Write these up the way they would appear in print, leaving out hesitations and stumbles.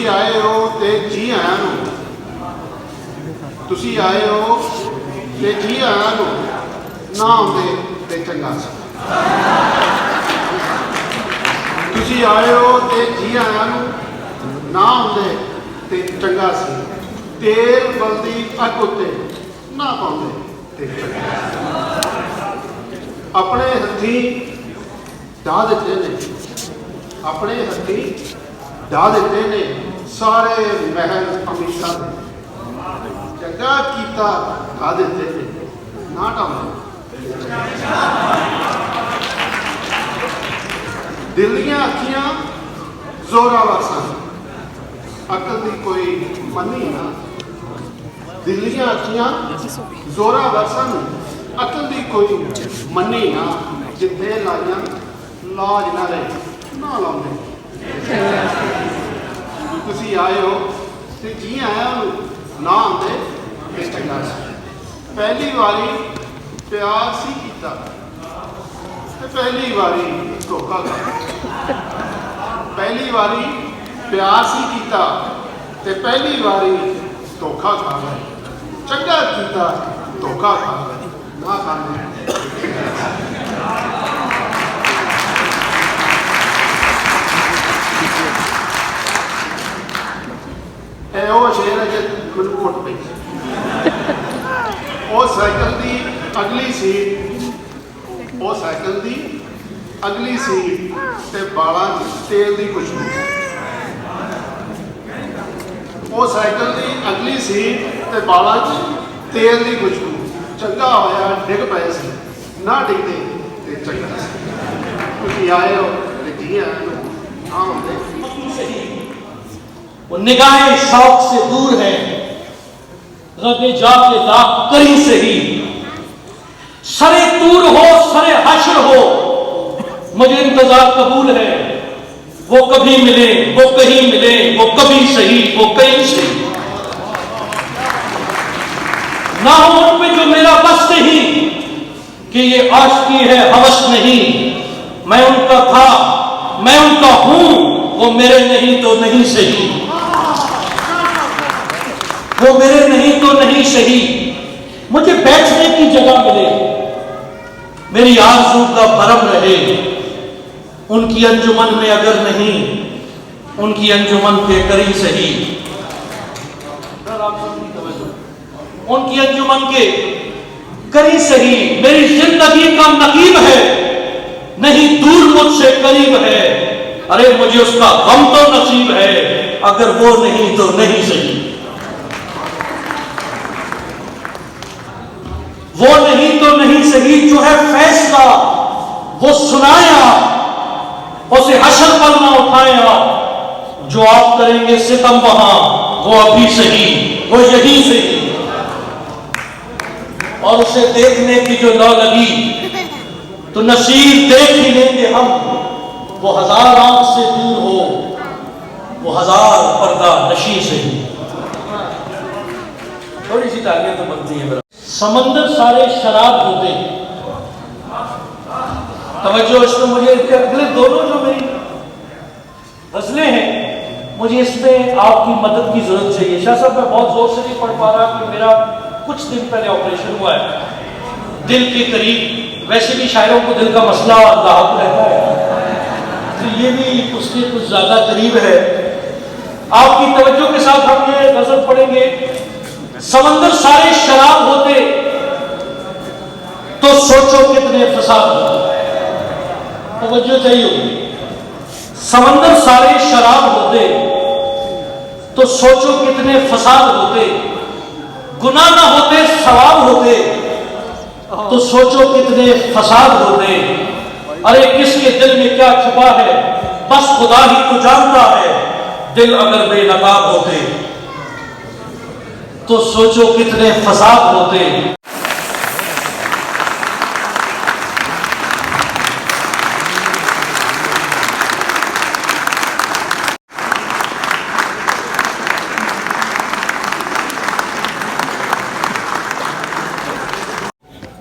तुसी आए हो ते जी आया नु, तुसी आए हो ते जी आया नु, ना आउंदे ते चंगा सी। तुसी आए हो ते जी आया नु, ना आउंदे ते चंगा सी। तेल बलदी अग उत्ते ना पाउंदे ते चंगा सी। अपने हथी ढा दिते ने, अपने हथी ढा दिते ने सारे महल अमीशा दे। चंगा कीता ढा दिते ने, ना ढाउंदे। दिल दियां अखियां जोरावर सन, अकल दी कोई मनी ना। दिल दियां अखियां जोरावर सन, अकल दी कोई मनी ना। जिथे लाइयां लाज ना रहे ना लाउंदे। तुसी आए हो ते जी आया ना आंदे ते चंगा सी। पहली वारी प्यार सी कीता ते पहली वारी धोखा खा गए। पहली वारी प्यार सी कीता ते पहली वारी धोखा खा गए। चंगा कीता धोखा खा गए, ना खाने। शेर है जो मैनू फुट पई। साइकिल की अगली सीट, साइकिल की अगली सीट ते बालां तेल की खुशबू। साइकिल की अगली सीट ते बालां तेल की खुशबू। चंगा होया डिग पए सी, ना डिगदे ते चंगा सी। तुसीं आए हो ते जी आए हो, हाँ होंदे। वो निगाहें शौक से दूर है, रबे जाके दाग करी से ही। सरे तूर हो सरे हश्र हो, मुझे इंतजार कबूल है। वो कभी मिले वो कहीं मिले, वो कभी सही वो कहीं सही। ना हो उन पे जो मेरा बस नहीं, कि ये आशिकी है हवस नहीं। मैं उनका था मैं उनका हूं, वो मेरे नहीं तो नहीं सही। वो मेरे नहीं तो नहीं सही। मुझे बैठने की जगह मिले, मेरी आरज़ू का भरम रहे। उनकी अंजुमन में अगर नहीं, उनकी अंजुमन के करीब सही। उनकी अंजुमन के करीब सही। मेरी जिंदगी का नकीब है, नहीं दूर मुझसे करीब है। अरे मुझे उसका गम तो नसीब है, अगर वो नहीं तो नहीं सही। वो नहीं तो नहीं सही जो है फैसला, वो सुनाया उसे हशर पर ना उठाया। जो आप करेंगे सितम वहां, वो अभी सही वो यही सही। और उसे देखने की जो लौ लगी, तो नसीब देख ही लेंगे हम। वो हजार आंख से दूर हो, वो हजार पर्दा नशी से ही। थोड़ी सी तालियां तो बनती है। समंदर सारे शराब होते। तवज्जो इसमें मुझे अगले दोनों जो मेरी गजलें हैं, मुझे इसमें आपकी मदद की जरूरत चाहिए। शाह साहब मैं बहुत जोर से नहीं पढ़ पा रहा कि मेरा कुछ दिन पहले ऑपरेशन हुआ है। दिल के करीब, वैसे भी शायरों को दिल का मसला लाभ रहता है, तो ये भी उसके कुछ ज्यादा करीब है। आपकी तवज्जो के साथ हम ये गजल पढ़ेंगे। समंदर सारे शराब होते तो सोचो कितने फसाद होते। तवज्जो चाहिए होगी। समंदर सारे शराब होते तो सोचो कितने फसाद होते। गुनाह ना होते सवाब होते तो सोचो कितने फसाद होते। अरे किसके दिल में क्या छुपा है, बस खुदा ही तो जानता है। दिल अगर बेनकाब होते तो सोचो कितने फसाद होते।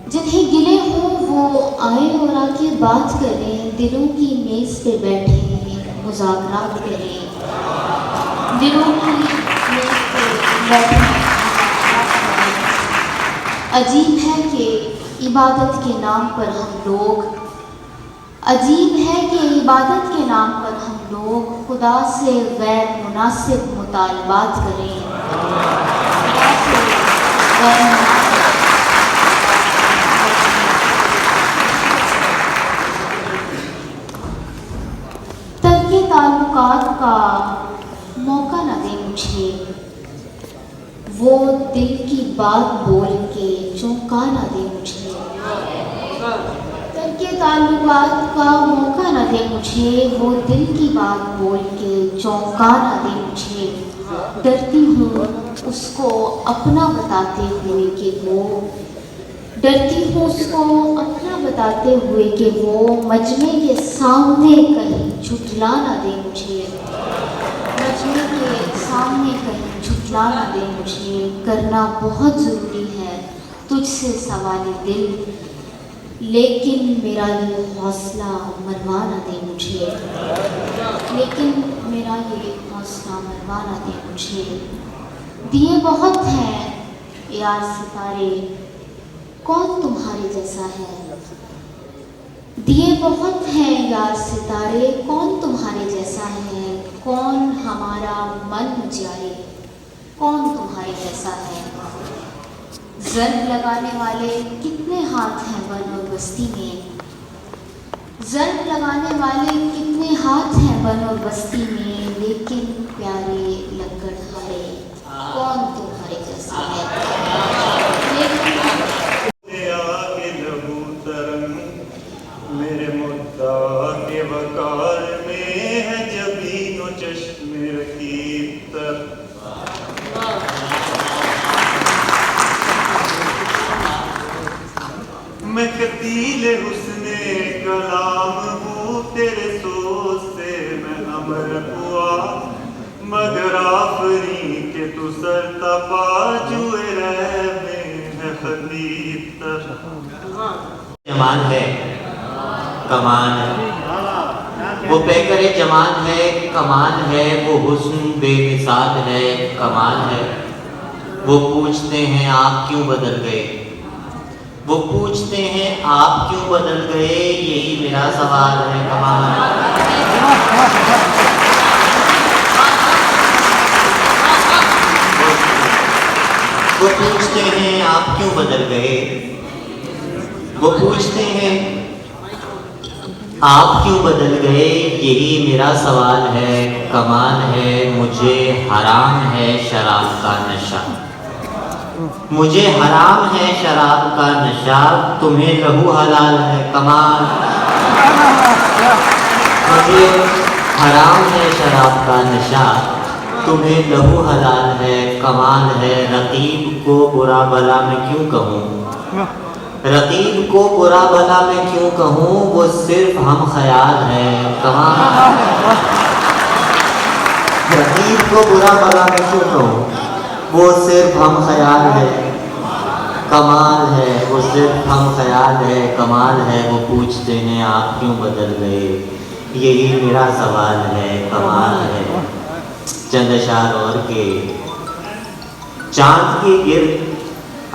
जिन्हें गिले हो वो आए और आके बात करें, दिलों की मेज पे बैठे मुज़ाकरात करें। दिलों की मेज पे बैठे हैं। अजीब है कि इबादत के नाम पर हम लोग अजीब है कि इबादत के नाम पर हम लोग खुदा से गैर मुनासिब मुतालबात करें। खुदा से गैर मुनासिब तर्के ताल्लुकात का मौका न दे मुझे, वो दिल की बात बोल के चौंका न दे मुझे। तर्के ताल्लुकात का मौका न दे मुझे, वो दिल की बात बोल के चौंका न दे मुझे। डरती हूँ उसको अपना बताते हुए कि वो डरती हूँ उसको अपना बताते हुए कि वो मजमे के सामने कहीं झुठला ना दे मुझे। मजमे के सामने कहीं झुठला ना दे मुझे। करना बहुत ज़रूरी है तुझसे सवाल दिल, लेकिन मेरा ये हौसला मरवा ना दे मुझे। लेकिन मेरा ये हौसला मरवा ना दे मुझे। दिए बहुत हैं यार सितारे, कौन तुम्हारे जैसा है। दिए बहुत हैं यार सितारे, कौन तुम्हारे जैसा है। कौन हमारा मन मुझारे, कौन तुम्हारे जैसा है। ज़र्ब लगाने वाले कितने हाथ हैं वन और बस्ती में। ज़र्ब लगाने वाले कितने हाथ हैं वन और बस्ती में, लेकिन प्यारे लकड़हारे, कौन तुम्हारे जैसा है। लेकिन मेरे मुद्दा के वकार में है जबीनो चश्मे रकीब तक। मैं कतीले हुस्ने कलाम हूँ, तेरे सोच से मैं अमर हुआ, मगर आफरी के तू सर तपा जुए रह में है खतीब तक। जमान है कमान है, वो पैकरे जमान है कमान है, वो हुस्न बेमिसाल है कमाल है। वो पूछते हैं आप क्यों बदल गए, वो पूछते हैं आप क्यों बदल गए, यही मेरा सवाल है कमाल। वो पूछते हैं आप क्यों बदल गए, वो पूछते हैं आप क्यों बदल गए, यही मेरा सवाल है कमाल है। मुझे हराम है शराब का नशा, मुझे हराम है शराब का नशा, तुम्हें लहू हलाल है कमाल। मुझे हराम है शराब का नशा, तुम्हें लहू हलाल है कमाल है। रकीब को बुरा भला मैं क्यों कहूँ, रकीब को बुरा भला मैं क्यों कहूँ, वो सिर्फ हम ख्याल है कमाल। रकीब को बुरा भला मैं क्यों कहूँ, वो सिर्फ हम ख्याल है कमाल है, वो सिर्फ हम ख्याल है कमाल है। वो पूछते हैं आप क्यों बदल गए, यही मेरा सवाल है कमाल है। चंद अशार और के चांद के गिर्द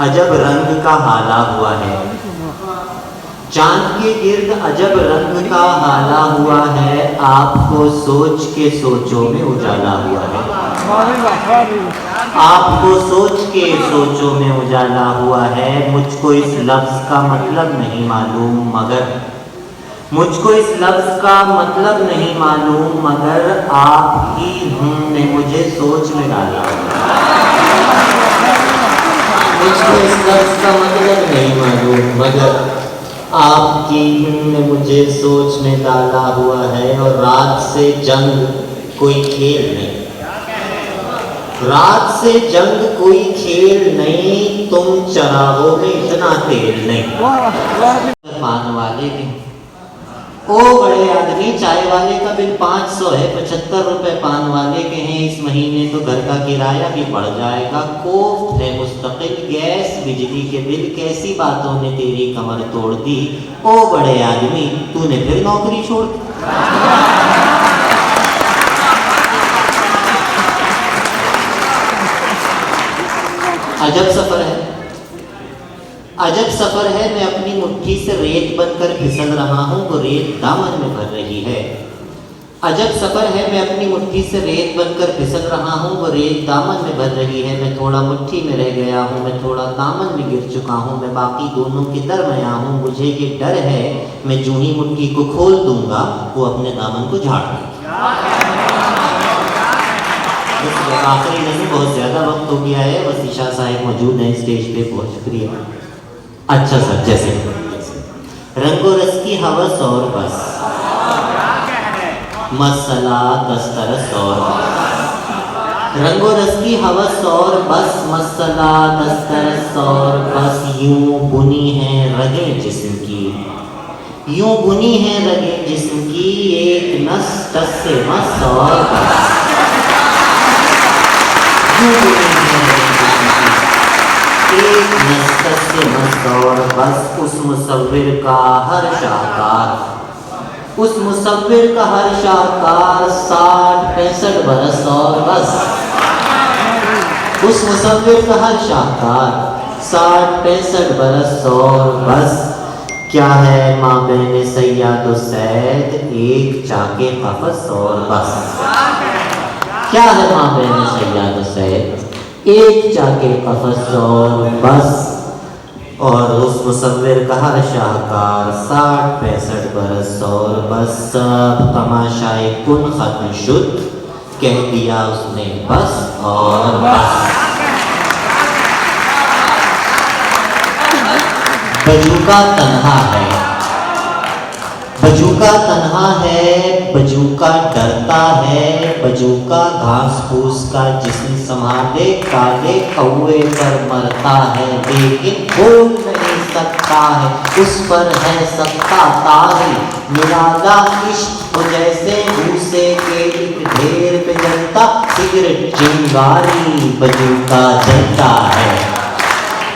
अजब रंग का हाला हुआ है, चांद के गिर्द अजब रंग का हाला हुआ है, आपको सोच के सोचों में उजाला हुआ है। आपको सोच के सोचों में उजाला हुआ है। मुझको इस लफ्ज़ का मतलब नहीं मालूम, मगर मुझको इस लफ्ज़ का मतलब नहीं मालूम, मगर आपकी ने मुझे सोच में डाला। मुझको इस लफ्ज़ का मतलब नहीं मालूम, मगर आपकी ने मुझे सोच में डाला हुआ है। और रात से जंग कोई खेल नहीं, रात से जंग कोई खेल नहीं, तुम चरागों में इतना तेल नहीं। पान वाले के ओ बड़े आदमी, चाय वाले का बिल 500 है, 75 रुपए पान वाले के हैं। इस महीने तो घर का किराया भी बढ़ जाएगा। कोफ्त है मुस्तकिल गैस बिजली के बिल, कैसी बातों ने तेरी कमर तोड़ दी। ओ बड़े आदमी, तूने फिर नौकरी छोड़ दी। अजब सफर है, अजब सफर है। मैं अपनी मुट्ठी से रेत बनकर फिसल रहा हूँ, वो रेत दामन में भर रही है। अजब सफर है, मैं अपनी मुट्ठी से रेत बनकर फिसल रहा हूँ, वो रेत दामन में भर रही है। मैं थोड़ा मुट्ठी में रह गया हूँ, मैं थोड़ा दामन में गिर चुका हूँ, मैं बाकी दोनों के दरमिया हूँ। मुझे ये डर है, मैं जूं ही मुट्ठी को खोल दूंगा, वो अपने दामन को झाड़ देगी। आखिरी नहीं, बहुत ज्यादा वक्त हो गया है। बस ईशा साहब मौजूद हैं स्टेज पे, बहुत शुक्रिया। अच्छा सर, जैसे रंगो रस की हवस और बस, मसला दस्तरस और बस। रंगो रस की हवस और बस, मसला दस्तरस और बस। यूं बुनी है रगे जिस्म की, यूं बुनी है रगे जिस्म की, एक नस टस से मस और बस। एक नस्तर से मस्त और बस। उस मुसव्विर का हर शाहकार, उस मुसव्विर का हर शाहकार 60-65 बरस और बस। उस मुसव्विर का हर शाहकार 60-65 बरस और बस। क्या है माबैन सैयद व सैद, एक चाके कफस और बस। क्या है माबैन सैयद व सैद, एक चाके कफस और बस। और उस मुसव्विर का हर शाहकार 60-65 बरस और बस। सब तमाशाए कुन खत्म शुद्ध, कह दिया उसने बस और बस। बजूका तन्हा है, बजूका तन्हा है, बजूका डरता है, बजूका घास फूस का जिस्म संभाले, काले कौए पर मरता है, लेकिन बोल नहीं सकता है, उस पर है सत्ता तारी। निराला इश्क हो जैसे भूसे के एक ढेर पे जलता सिगरेट चिंगारी। बजूका जलता है,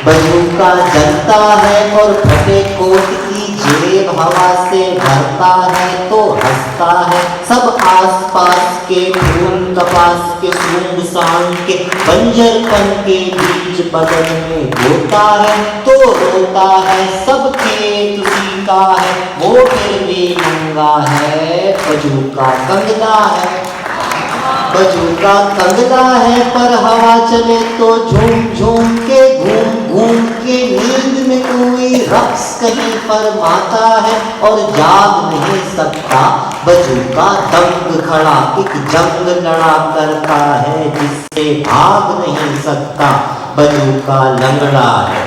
बजूका जलता है और फटे कोट की जेब हवा से भरता है तो हंसता है। सब आसपास के फूल कपास के सूंग सांग के बंजरपन के बीच बदन में होता है तो रोता है। सब खेत उसी का है, वो फिर भी नंगा है। बजूका कंगना है, बजूका कंगना है, पर हवा चले तो झूम झूम के घूम घूम के नींद में कोई रक्स कहीं फरमाता है और जाग नहीं सकता। बजूका दंग खड़ा एक जंग लड़ा करता है जिससे भाग नहीं सकता। बजूका लंगड़ा है,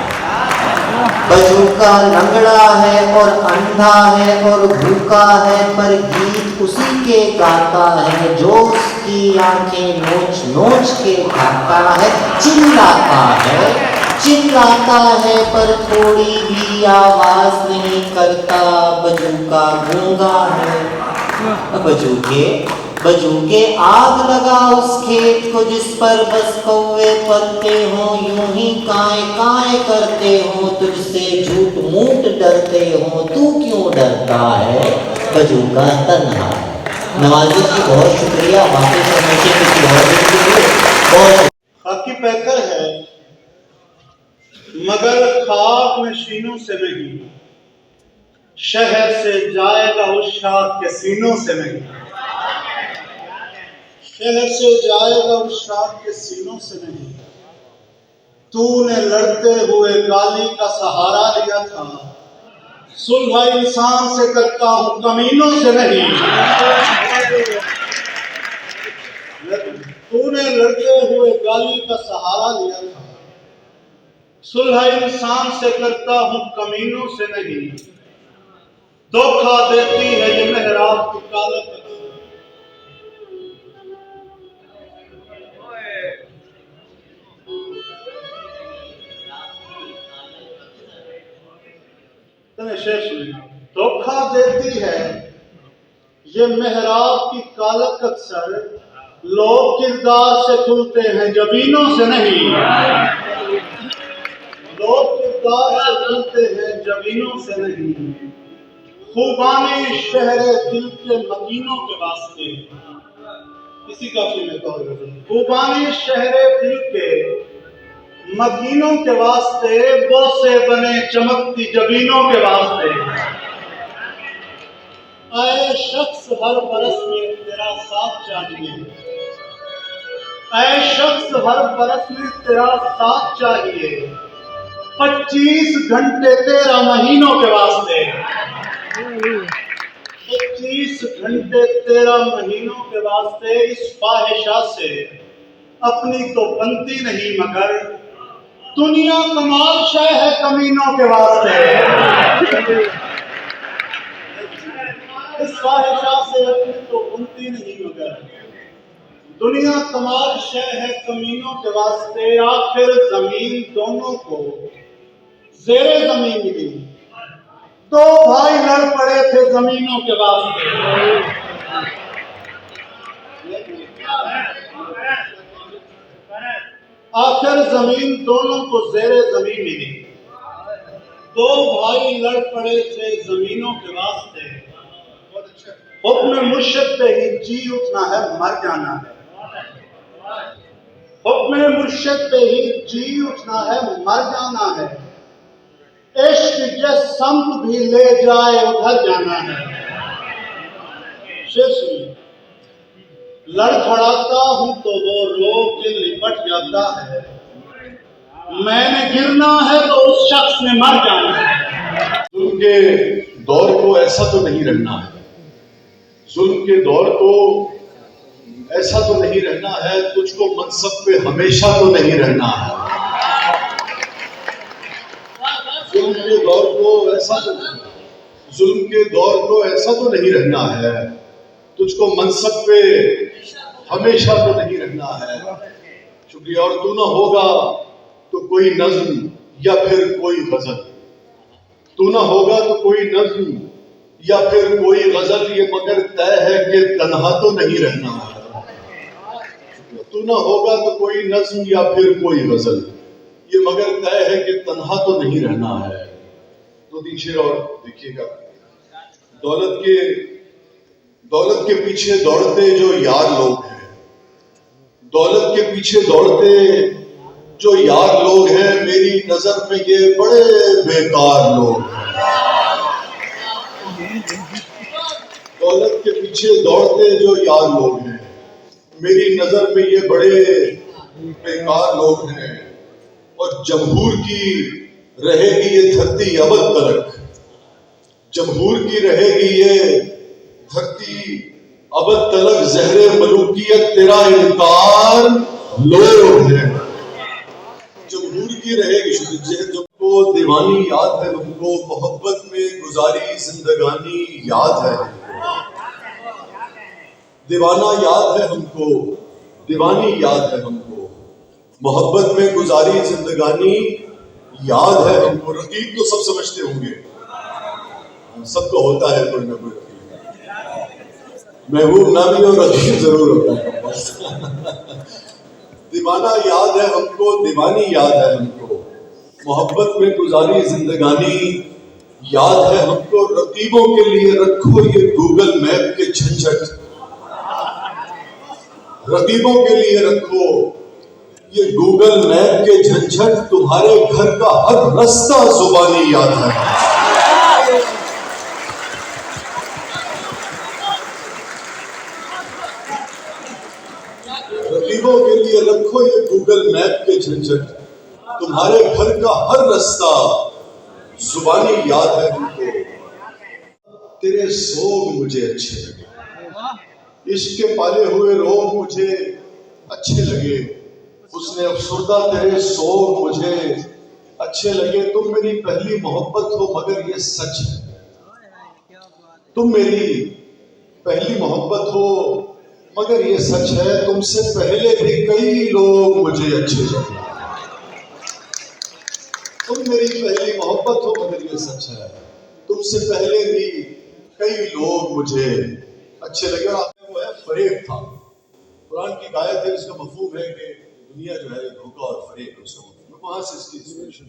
बजूका लंगड़ा है और अंधा है और भूखा है, पर गीत उसी के गाता है जो उसकी आंखें नोच नोच के खाता है। चिल्लाता है, चिल्लाता है, पर थोड़ी भी आवाज नहीं करता। बजूका गूंगा है। बजूके बजूके आग लगा उस खेत को जिस पर बस कौवे पलते हो, यूं ही काए काए करते हो, तुझसे झूठ मूठ डरते हो, तू क्यों डरता है। बजूका तन्हा है। नवाजी जी बहुत शुक्रिया, वापस हमेशा किसी और दिन के लिए बहुत। आपकी पैकर है मगर खाक में शीनों से नहीं, शहर से जाएगा उस शाख के सीनों से नहीं। शहर से जाएगा उस शाख के सीनों से नहीं। तूने लड़ते हुए गाली का सहारा लिया था, सुलह इंसान से करता हूं कमीनों से नहीं। तूने लड़ते हुए गाली का सहारा लिया था, सुलह इंसान से करता हूं कमीनों से नहीं। धोखा देती है ये मेहराब की कालत, धोखा देती है ये मेहराब की कालक। अक्सर लोग किरदार से खुलते हैं जबीनों से नहीं। लोग किरदार से खुलते हैं जबीनों से नहीं। खूबानी शहरे दिल के मकीनों के वास्ते, इसी का फिर खूबानी शहरे दिल के मकीनों के वास्ते, बोसे बने चमकती जबीनों के वास्ते। ऐ शख्स हर बरस में तेरा साथ चाहिए, ऐ शख्स हर बरस में तेरा साथ चाहिए, 25 घंटे 13 महीनों के वास्ते। 25 घंटे 13 महीनों के वास्ते इस फाहिशा से अपनी तो बनती नहीं, मगर दुनिया कमाल शय है कमीनों के वास्ते। इस फाहिशा से अपनी तो बनती नहीं, मगर दुनिया कमाल शय है कमीनों के वास्ते। आखिर जमीन दोनों को जेरे जमीन मिली, दो भाई लड़ पड़े थे जमीनों के वास्ते। आखिर जमीन दोनों को जेरे जमीन मिली, दो भाई लड़ पड़े थे जमीनों के वास्ते। हुक्म मुर्शिद पे ही जी उठना है, मर जाना है। हुक्म मुर्शिद पे ही जी उठना है, मर जाना है। इश्क के संत भी ले जाए उधर जाना है। शेर सुनिए। लड़खड़ाता हूं तो वो रो के लिपट जाता है, मैंने गिरना है तो उस शख्स ने मर जाना है। जुल्म के दौर को ऐसा तो नहीं रहना है, जुल्म के दौर को ऐसा तो नहीं रहना है, तुझको मनसब पे हमेशा तो नहीं रहना है। जुल्म के दौर को ऐसा तो जुल्म के दौर को ऐसा तो नहीं रहना है, तुझको मनसब पे हमेशा तो नहीं रहना है। शुक्रिया। और तू ना होगा तो कोई नज्म या फिर कोई गजल, तू ना होगा तो कोई नज्म या फिर कोई गजल, ये मगर तय है कि तन्हा तो नहीं रहना है। तू ना होगा तो कोई नज्म या फिर कोई गजल, ये मगर तय है कि तन्हा तो नहीं रहना है। तो तीन शेर और देखिएगा। दौलत के पीछे दौड़ते जो यार लोग हैं, दौलत के पीछे दौड़ते जो यार लोग हैं, मेरी नजर में ये बड़े बेकार लोग हैं। दौलत के पीछे दौड़ते जो यार लोग हैं, मेरी नजर में ये बड़े बेकार लोग हैं। और जमहूर की रहेगी ये धरती अबद तलक, जमहूर की रहेगी ये धरती अबद तलक, जहरे मलूकियत तेरा इनकार लोग है। जमहूर की रहेगी को दीवानी याद है हमको, मोहब्बत में गुजारी जिंदगानी याद है। दीवाना याद है हमको, दीवानी याद है हमको, मोहब्बत में गुजारी जिंदगानी याद है हमको। रकीब तो सब समझते होंगे, सबको होता है कोई ना कोई रकीब। महबूब नामी और रकीब जरूर होता है। दीवाना याद है हमको, दीवानी याद है हमको, मोहब्बत में गुजारी जिंदगानी याद है हमको। रकीबों के लिए रखो ये गूगल मैप के झंझट, रकीबों के लिए रखो ये गूगल मैप के झंझट, तुम्हारे घर का हर रास्ता जुबानी याद है। रकीबों के लिए रखो ये गूगल मैप के झंझट, तुम्हारे घर का हर रास्ता जुबानी याद है हमको। तेरे सोग मुझे अच्छे लगे, इश्क के पाले हुए रोग मुझे अच्छे लगे, उसने अफसुर्दा तेरे सोग मुझे अच्छे लगे। तुम मेरी पहली मोहब्बत हो मगर ये सच है, तुम मेरी पहली मोहब्बत हो मगर ये सच है। तुमसे पहले भी कई लोग मुझे अच्छे लगे, तुम मेरी पहली मोहब्बत हो मगर ये सच है। तुमसे पहले भी कई लोग मुझे अच्छे लगे। और वो है फरेब था, कुरान की आयत है जिसका मफहूम है कि दुनिया जो है धोखा और फरेब है, उसका मफहूम वहां से इसकी इंस्पिरेशन।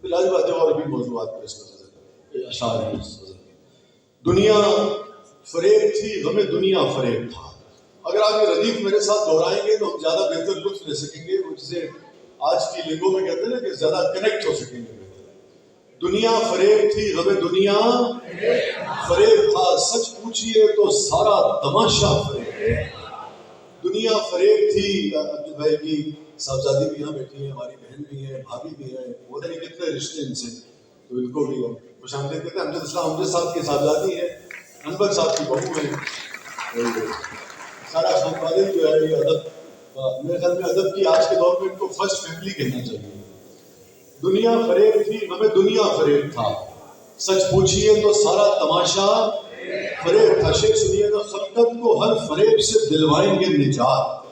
फिलहाल बात है और भी मौजूद पे इसमें अशार है। दुनिया फरेब थी, हमें दुनिया फरेब था। अगर आप ये रदीफ मेरे साथ दोहराएंगे तो हम ज्यादा बेहतर लुत्फ ले सकेंगे, जिसे आज की लिंगों में कहते हैं ना कि ज्यादा कनेक्ट हो सकेंगे। दुनिया फरेब थी, हमें दुनिया फरेब था, सच पूछिए तो सारा तमाशा फरेब। दुनिया फरेब थी। अब्दुल भाई की साहबजादी भी यहाँ बैठी है, हमारी बहन भी है, भाभी भी है, पता नहीं कितने रिश्ते इनसे, तो इनको भी खुश आमदीद कहते हैं। अमजद इस्लाम अमजद साहब की साहबजादी है, अनवर साहब की बहू है। सारा खानवान जो है ये अदब, मेरे ख्याल में अदब की आज के दौर में इनको फर्स्ट फैमिली कहना चाहिए। दुनिया फरेब थी, हमें दुनिया फरेब था, सच पूछिए तो सारा तमाशा फरेब था। शेर सुनिएगा, खलकत को हर फरेब से दिलवाएंगे निजात,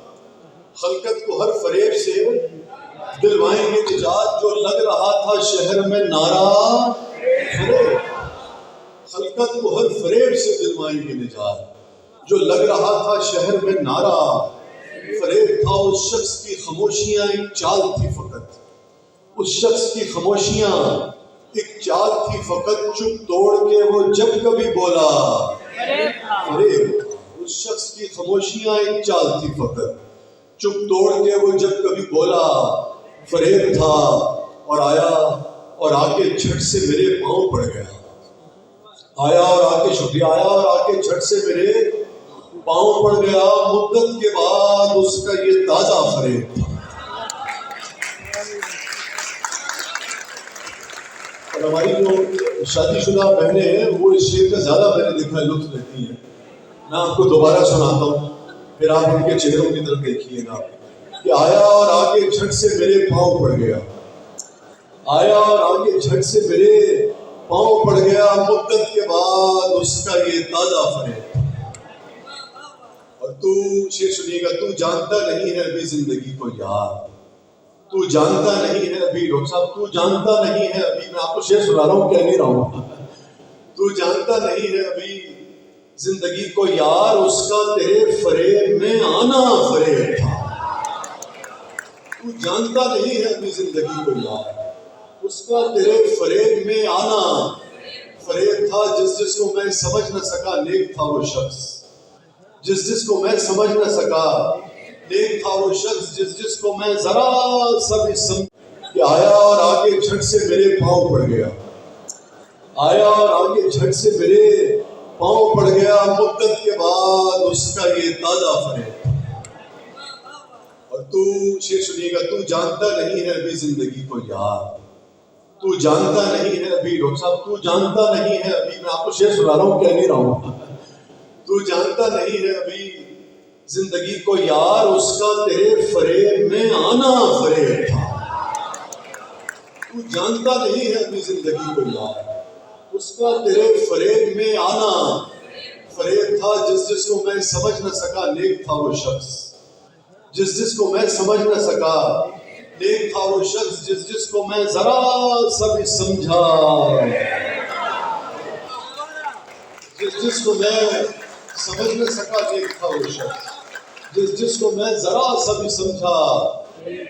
खलकत को हर फरेब से दिलवाएंगे निजात, जो लग रहा था शहर में नारा फरेब। खलकत को हर फरेब से दिलवाएंगे निजात, जो लग रहा था शहर में नारा फरेब था। उस शख्स की खामोशियां एक चाल थी फकत, उस शख्स की खामोशियां एक चाल थी फकत, चुप तोड़ के वो जब कभी बोला फरेब। उस शख्स की खामोशियां एक चाल थी फकत, चुप तोड़ के वो जब कभी बोला फरेब था। और आया और आके झट से मेरे पांव पड़ गया, आया और आके शुक्रिया, आया और आके झट से मेरे पांव पड़ गया। मुद्दत के बाद उसका ये ताजा फरेब था। और हमारी जो शादीशुदा बहनें हैं वो इस शेर का ज्यादा मैंने देखा है लुत्फ लेती हैं। मैं आपको दोबारा सुनाता हूँ, फिर आप उनके चेहरों की तरफ देखिएगा कि आया और आगे झट से मेरे पांव पड़ गया, आया और आगे झट से मेरे पांव पड़ गया। मुद्दत के बाद उसका ये ताजा फरेब। और तू शेर सुनिएगा, तू जानता नहीं है अभी जिंदगी को यार, तू जानता नहीं है अभी, डॉक्टर साहब तू जानता नहीं है अभी, मैं आपको शेर सुना रहा हूँ, कह नहीं रहा हूँ। तू जानता नहीं है अभी जिंदगी को यार, उसका तेरे फरेब में आना फरेब था। तू जानता नहीं है अभी जिंदगी को यार, उसका तेरे फरेब में आना फरेब था। जिस जिसको मैं समझ न सका नेक था वो शख्स, जिस जिसको मैं समझ न सका नेक था वो शख्स, जिस जिसको मैं जरा सा भी समझ। आया और आगे झट से मेरे पांव पड़ गया, आया और आगे झट से मेरे पांव पड़ गया। मुद्दत के बाद उसका ये ताजा फरेब। और तू शेर सुनिएगा, तू जानता नहीं है अभी जिंदगी को यार, तू जानता नहीं है अभी, डॉक्टर साहब तू जानता नहीं है अभी, मैं आपको शेर सुना रहा हूँ, कह नहीं रहा हूँ। तू जानता नहीं है अभी जिंदगी को यार, उसका तेरे फरेब में आना फरेब था। तू जानता नहीं है अभी जिंदगी को यार, उसका तेरे फरेब में आना फरेब था। जिस जिसको मैं समझ न सका नेक था वो शख्स, जिस जिसको मैं समझ न सका नेक था वो शख्स, जिस जिसको मैं जरा सा भी समझा, जिस जिसको मैं समझ न सका नेक था वो शख्स, जिस जिसको मैं जरा सा भी समझा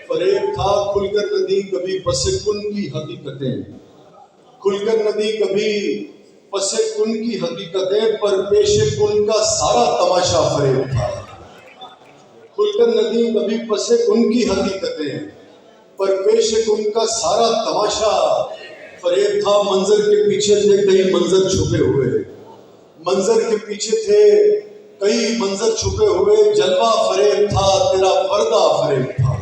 फरेब था। खुलकर नदी कभी पसे कुन की हकीकतें, खुलकर नदी कभी पसे कुन की हकीकतें, पर पेशे कुन का सारा तमाशा फरेब था। खुलकर नदी कभी पसे कुन की हकीकतें, पर पेशे कुन का सारा तमाशा फरेब था। मंजर के पीछे थे कई मंजर छुपे हुए, मंजर के पीछे थे कई मंजर छुपे हुए, जलवा फरेब था तेरा पर्दा फरेब था।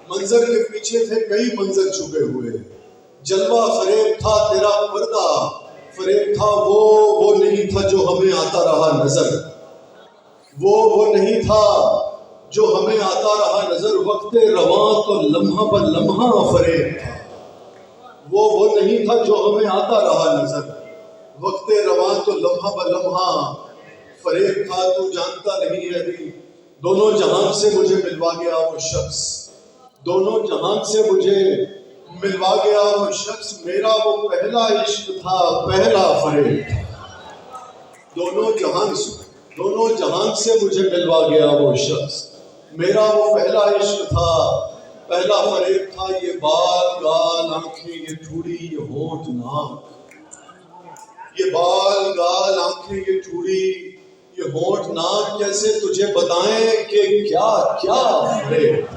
मंजर के पीछे थे कई मंजर छुपे हुए, जलवा फरेब था तेरा पर्दा फरेब था। वो नहीं था जो हमें आता रहा नजर, वो नहीं था जो हमें आता रहा नजर। वक्ते रवां तो लम्हा पर लम्हा फरेब था, वो नहीं था जो हमें आता रहा नजर। वक्ते रवां तो लम्हा पर लम्हा फरेब था। तू जानता नहीं है अभी दोनों जहान से मुझे मिलवा गया वो शख्स, दोनों जहान से मुझे मिलवा गया वो शख्स, मेरा वो पहला इश्क था पहला फरेब था। दोनों जहान से मुझे मिलवा गया वो शख्स, मेरा वो पहला इश्क था पहला फरेब था। ये बाल गाल आंखें ये ठूड़ी ये होंठ नाक, ये बाल गाल आंखें ये ठूड़ी ये होंठ नाक, कैसे तुझे बताएं कि क्या क्या फरेब।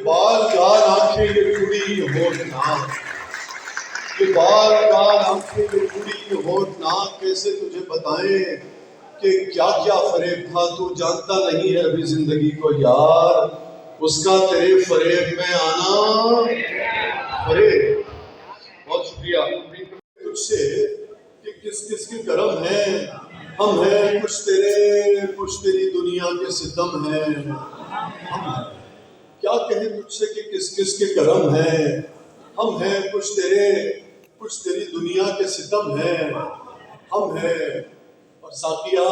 बाल गाल आंखें ये कुड़ी ये होठ नाक, ये बाल गाल आंखें ये कुड़ी ये होठ नाक, कैसे तुझे बताएं कि क्या क्या फरेब था, तू जानता नहीं है अभी जिंदगी को यार, उसका तेरे फरेब में आना फरेब। बहुत शुक्रिया तुझसे कि किस किस के करम है, हम हैं कुछ तेरे, कुछ तेरी दुनिया के सितम है। हम क्या कहें तुझसे कि किस किस के करम है, हम हैं कुछ तेरे, कुछ तेरी दुनिया के सितम है। हम हैं और साकिया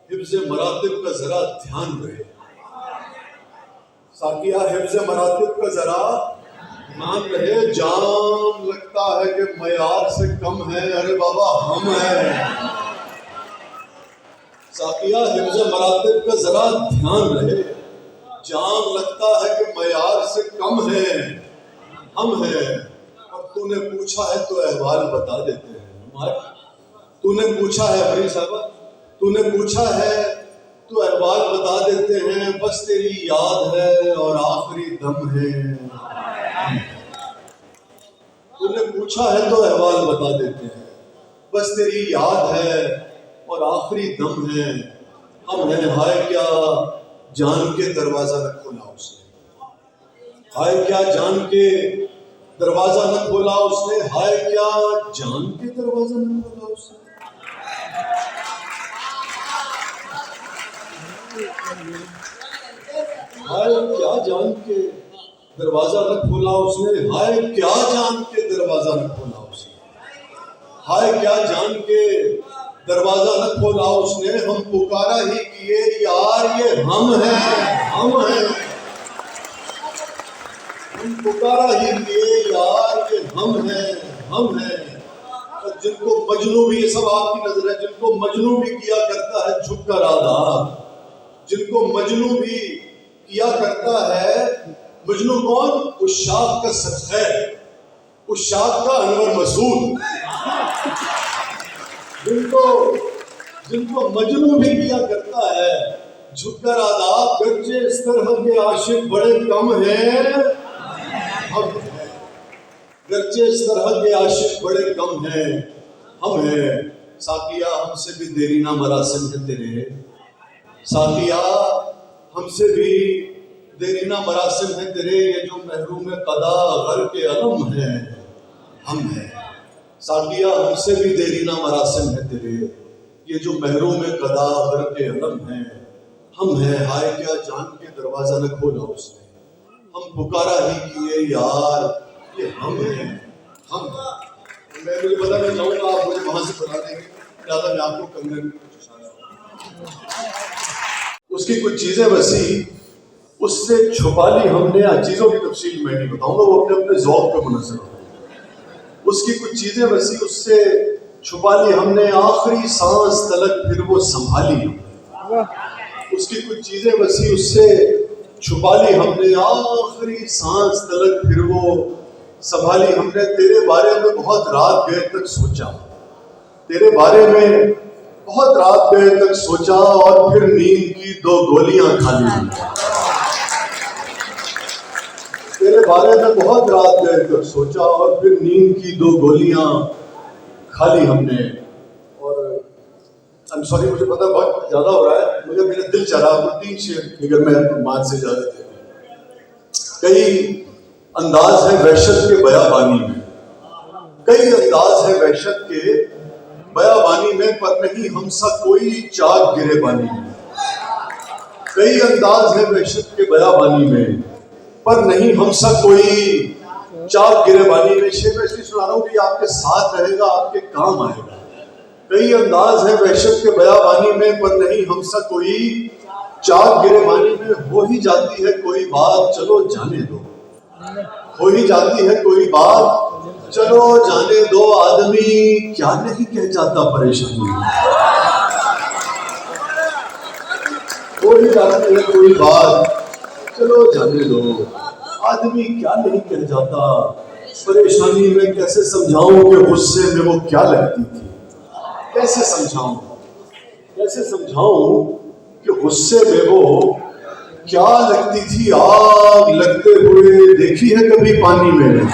हिफ्ज़ मरातिब का जरा ध्यान रहे, साकिया हिफ्ज़ मरातिब का जरा ध्यान रहे। जाम लगता है कि मयार से कम है, अरे बाबा हम हैं। साकिया हिफ्ज़ मरातिब का जरा ध्यान रहे, जाम लगता है कि मयार से कम है, हम हैं। और तूने पूछा है तो अहवाल बता देते हैं। तूने पूछा है भाई साहब, तूने पूछा है तो अहवाल बता देते हैं, बस तेरी याद है और आखिरी दम है। तूने पूछा है तो अहवाल बता देते हैं, बस तेरी याद है और आखिरी दम है। हम हैं हाय क्या जान के दरवाजा न खोला उसने, हाय क्या जान के दरवाजा न खोला उसने, हाय क्या जान के दरवाजा न खोला उसने। हाय क्या जान के दरवाजा न खोला उसने, हाय क्या जान के दरवाजा न खोला उसने, हाय क्या जान के दरवाजा न खोला उसने। हम पुकारा ही किए यार ये हम हैं, हम हैं। हम पुकारा ही किए यार ये हम हैं, हम हैं। और जिनको मजनू भी, ये सब आपकी नजर है, जिनको मजनू भी किया करता है झुक कर आधा, जिनको मजनू भी किया करता है, मजनू कौन? उस शाख का सदखैर, उस शाख का अनवर मसूद, जिनको मजनू भी किया करता है झुककर आदाब, गरचे इस तरह के आशिक बड़े कम हैं, हम हैं। गरचे इस तरह के आशिक बड़े कम हैं, हम हैं। साकिया हमसे भी देरीना मरासिम है तेरे, साकिया हमसे भी देरीना मरासिम है तेरे, ये जो महरूम कदा घर के अलम है, हम हैं। साकिया हमसे भी देरीना मरासिम है तेरे, ये जो महरूम कदा घर के अलम है, हम हैं। हाय क्या जान के दरवाजा न खोला उसने, हम पुकारा ही किए यार ये हम हैं, हम हैं। मैं मुझे पता नहीं चाहूँगा, आप मुझे वहां से बता देंगे, ज़्यादा मैं आपको कमरे में उसकी कुछ चीजें बसी उससे छुपा ली हमने। चीजों की तफसील मैं नहीं बताऊंगा, वो अपने अपने ज़ौक़ पे मुनहसर है। उसकी कुछ चीजें बसी उससे छुपा ली हमने, आखिरी सांस तलक फिर वो संभाली हमने। उसकी कुछ चीजें बसी उससे छुपा ली हमने, आखिरी सांस तलक फिर वो संभाली हमने। तेरे बारे में बहुत रात गए तक सोचा, तेरे बारे में बहुत रात गए तक सोचा, और फिर नींद की 2 गोलियां खा ली। तेरे बारे में बहुत रात गए तक सोचा, और फिर नींद की 2 गोलियां खा ली हमने। और आई एम सॉरी, मुझे पता बहुत ज्यादा हो रहा है, मुझे मेरा दिल चाह रहा है 3 शेर अगर मैं मान से जा रहे थे। कई अंदाज है वहशत के बयाबानी में, कई अंदाज है वहशत के बयाबानी में, पर नहीं हमसा कोई चाक गिरे बानी में। कई अंदाज है वहशत के बयाबानी में, पर नहीं हमसा कोई चाक गिरे बानी में। शेर में इसलिए सुना रहा हूं कि आपके साथ रहेगा, आपके काम आएगा। कई अंदाज है वहशत के बयाबानी में, पर नहीं हमसा कोई चाक गिरे बानी में। हो ही जाती है कोई बात, चलो जाने दो, हो ही जाती है कोई बात, चलो जाने दो। आदमी क्या नहीं कह जाता परेशानी, हो ही जाती है कोई बात, चलो जाने दो। आदमी क्या नहीं कह जाता परेशानी में। कैसे समझाऊं कि गुस्से में वो क्या लगती थी, कैसे समझाऊं, कैसे समझाऊं कि गुस्से में वो क्या लगती थी आग लगते हुए देखी है कभी पानी में?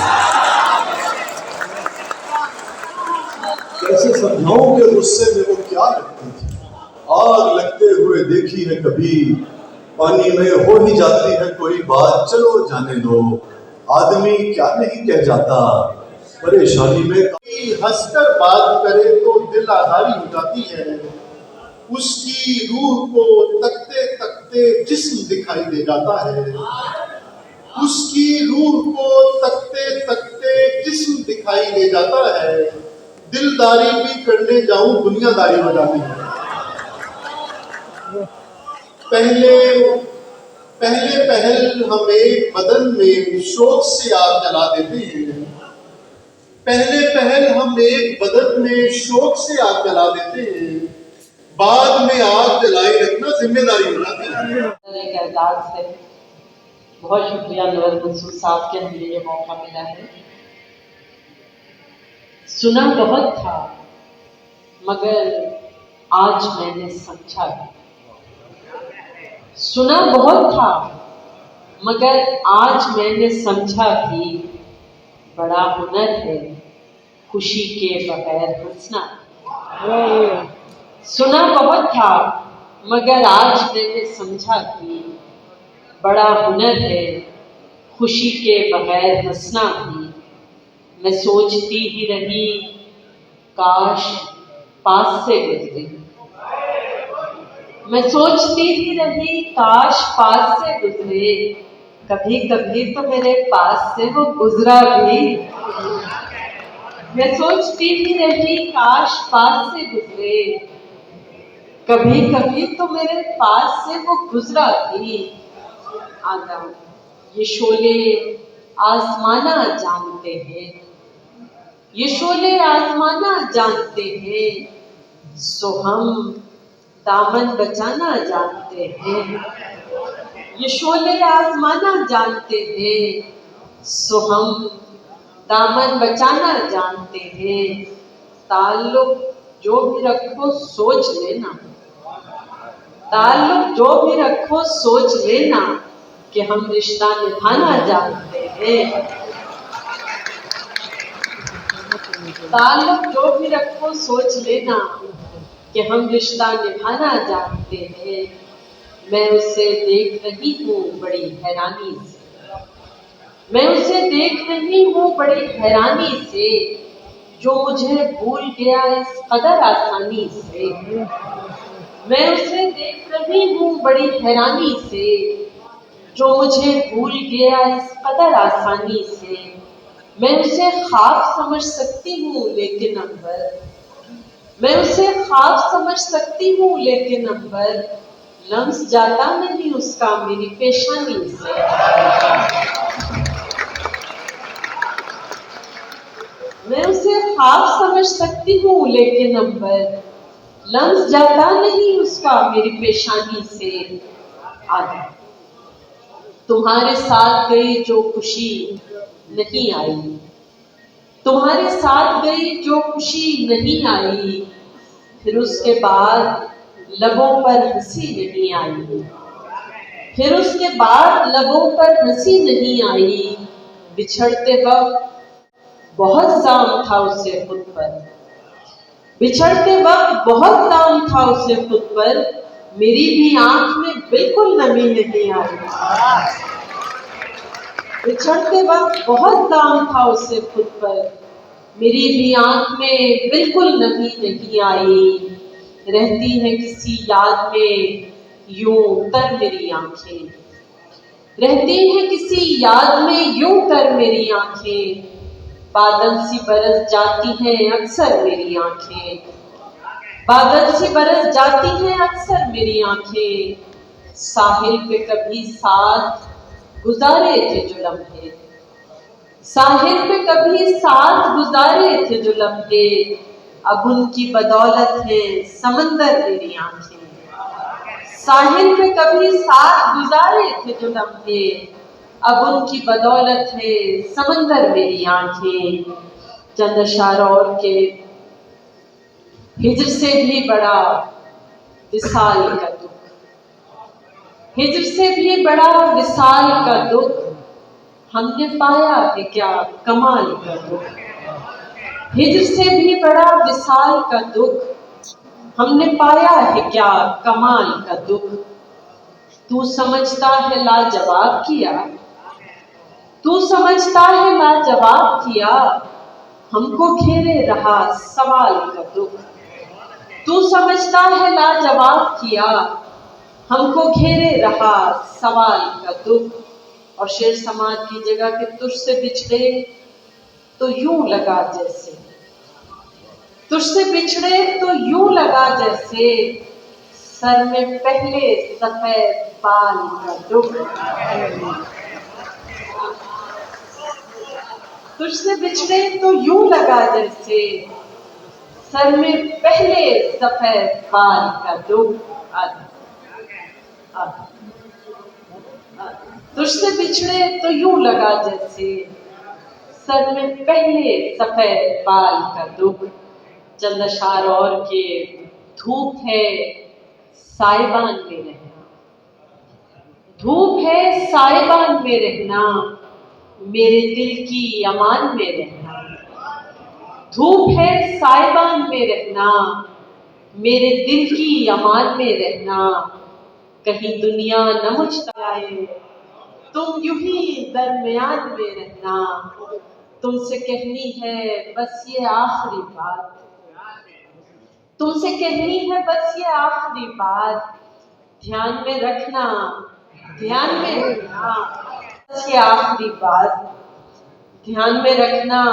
कैसे समझाऊं कि गुस्से में वो क्या लगती थी? आग लगते हुए देखी है कभी पानी में, हो ही जाती है कोई बात चलो जाने दो, आदमी क्या नहीं कह जाता परेशानी में। हंसकर बात करे तो दिल आधारी हो जाती है, उसकी रूह को तकते तकते जिस्म दिखाई दे जाता है, उसकी रूह को तकते तकते जिस्म दिखाई दे जाता है, दिलदारी भी करने जाऊं दुनियादारी हो जाती है। पहले पहल हमें बदन में शौक से आग जला देते हैं, पहले पहल हम एक बदन में शौक से आग जला देते हैं, बाद में आग जलाई रखना जिम्मेदारी हो जाती है। एक एजाज है, बहुत शुक्रिया नवल मंसूर साहब के हमें ये मौका मिला है। सुना बहुत था मगर आज मैंने समझा, सुना बहुत था मगर आज मैंने समझा कि बड़ा हुनर है खुशी के बगैर हंसना। सुना बहुत था मगर आज मैंने समझा कि बड़ा हुनर है खुशी के बगैर हंसना भी। मैं सोचती ही रही काश पास से गुजरे, मैं सोचती ही रही काश पास से गुजरे, कभी कभी तो मेरे पास से वो गुजरा भी। मैं सोचती ही रही काश पास से गुजरे, कभी कभी तो मेरे पास से वो गुजरा भी। आदम ये शोले आसमाना जानते हैं, ये शोले आसमाना जानते हैं, सो हम दामन बचाना जानते हैं। ये शोले आसमाना जानते हैं, सो हम दामन बचाना जानते हैं। ताल्लुक जो भी रखो सोच लेना, ताल्लुक जो भी रखो सोच लेना कि हम रिश्ता निभाना जानते हैं। ताल्लुक जो भी रखो सोच लेना कि हम रिश्ता निभाना जानते हैं। मैं उसे देख रही हूँ बड़ी हैरानी से, मैं उसे देख रही हूँ बड़ी हैरानी से, जो मुझे भूल गया इस कदर आसानी से। मैं उसे देख रही हूँ बड़ी हैरानी से, जो मुझे भूल गया इस कदर आसानी से। मैं उसे ख्वाब समझ सकती हूँ लेकिन अंबर, मैं उसे ख्वाब समझ सकती हूँ लेकिन अंबर लम्स जाता नहीं उसका मेरी पेशानी से। मैं उसे ख्वाब समझ सकती हूँ लेकिन अंबर लम्स जाता नहीं उसका मेरी पेशानी से। आदि तुम्हारे साथ गई जो खुशी नहीं आई, तुम्हारे साथ गई जो खुशी नहीं आई, फिर उसके बाद लबों पर हंसी नहीं आई, फिर उसके बाद लबों पर हंसी नहीं आई। बिछड़ते वक्त बहुत जाम था उसे खुद पर, बिछड़ते वक्त बहुत जाम था उसे खुद पर, मेरी भी आंख में बिल्कुल नमी नहीं आई। बिछड़ते वक्त बहुत दाम था उसे खुद पर, मेरी भी आंख में बिल्कुल नमी नहीं आई। रहती है किसी याद में यूं तर मेरी आंखें, रहती है किसी याद में यूं तर मेरी आंखें, बादल सी बरस जाती हैं अक्सर मेरी आंखें, बादल सी बरस जाती हैं अक्सर मेरी आंखें। साहिल पे कभी साथ गुजारे थे जो लम्हे, साहिल पे कभी साथ गुजारे थे जो लम्हे, अब उनकी बदौलत है समंदर मेरी आंखें। साहिल पे कभी साथ गुजारे थे जो लम्हे, अब उनकी बदौलत है समंदर मेरी आंखें। चंद अशार और के हिज्र से भी बड़ा विसाल का दुख, हिज्र से भी बड़ा विसाल का दुख हमने पाया है क्या कमाल का दुख। हिज्र से भी बड़ा विसाल का दुख हमने पाया है क्या कमाल का दुख। तू समझता है लाजवाब किया, तू समझता है लाजवाब किया, हमको घेरे रहा सवाल का दुख। तू समझता है लाजवाब किया, हमको घेरे रहा सवाल का दुख। और शेर समाज की जगह के तुझसे बिछड़े तो यूं लगा जैसे, तुझसे बिछड़े तो यूं लगा जैसे सर में पहले सफेद बाल का दुख। तुझसे बिछड़े तो यूं लगा जैसे सर में पहले सफेद बाल का दुख। तुझसे बिछड़े तो यूं लगा जैसे सर में पहले सफेद बाल का दुख। चंद अशार और के धूप है साइबान में रहना, धूप है साइबान में रहना, मेरे दिल की अमान में रहना। धूप है साइबान में रहना, मेरे दिल की अमान में रहना। कहीं दुनिया न मुझ तक आए, तुम यूं ही दरमियान में रहना। तुमसे कहनी है बस ये आखिरी बात, तुमसे कहनी है बस ये आखिरी बात। ध्यान में रखना, ध्यान में रखना, बस ये आखिरी बात। ध्यान में रखना,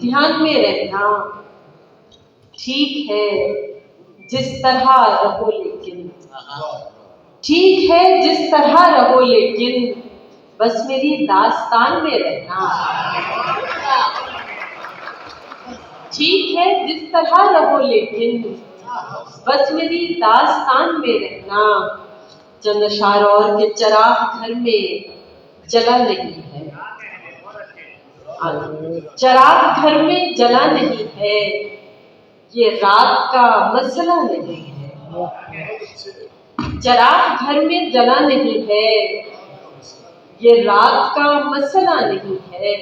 ध्यान में रहना। ठीक है जिस तरह रहो लेकिन, ठीक है जिस तरह रहो लेकिन बस मेरी दास्तान में रहना। ठीक है जिस तरह रहो लेकिन बस मेरी दास्तान में रहना। चंद अशार और के चराग घर में जला नहीं है, चराग घर में जला नहीं है, ये रात का मसला नहीं है। चराग घर में जला नहीं है, ये रात का मसला नहीं है।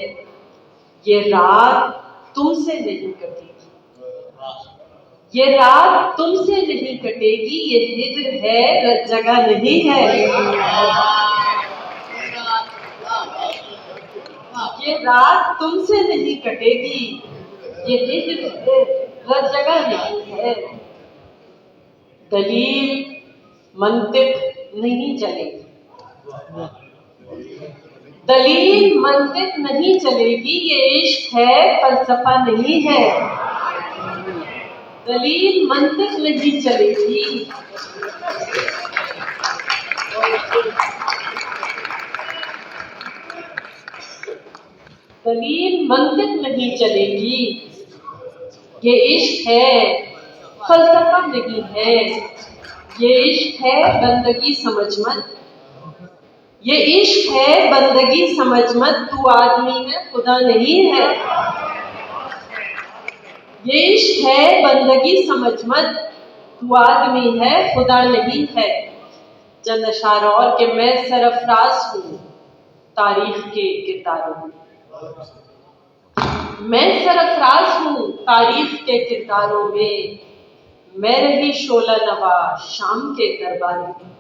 ये रात तुमसे नहीं कटेगी, ये रात तुमसे नहीं कटेगी। ये हिज्र है जगह नहीं है, ये रात तुमसे नहीं कटेगी। ये हिज्र है जगह नहीं है। दलील मंतिक नहीं चलेगी, दलील मंतिक नहीं चलेगी। ये इश्क है फलसफा नहीं है, दलील मंतिक नहीं चलेगी। दलील मंतिक नहीं चलेगी। ये इश्क है फलसफा नहीं है, ये इश्क है बंदगी समझ मत, ये इश्क है बंदगी समझ मत। तू आदमी है खुदा नहीं है, ये इश्क है बंदगी समझ मत। तू आदमी है खुदा नहीं है। चंद अशार और के मैं सरफराज हूँ तारीख के किरदारों में, मैं सरफराज हूँ तारीख के किरदारों में। मैं रही शोला नवा शाम के दरबारों में।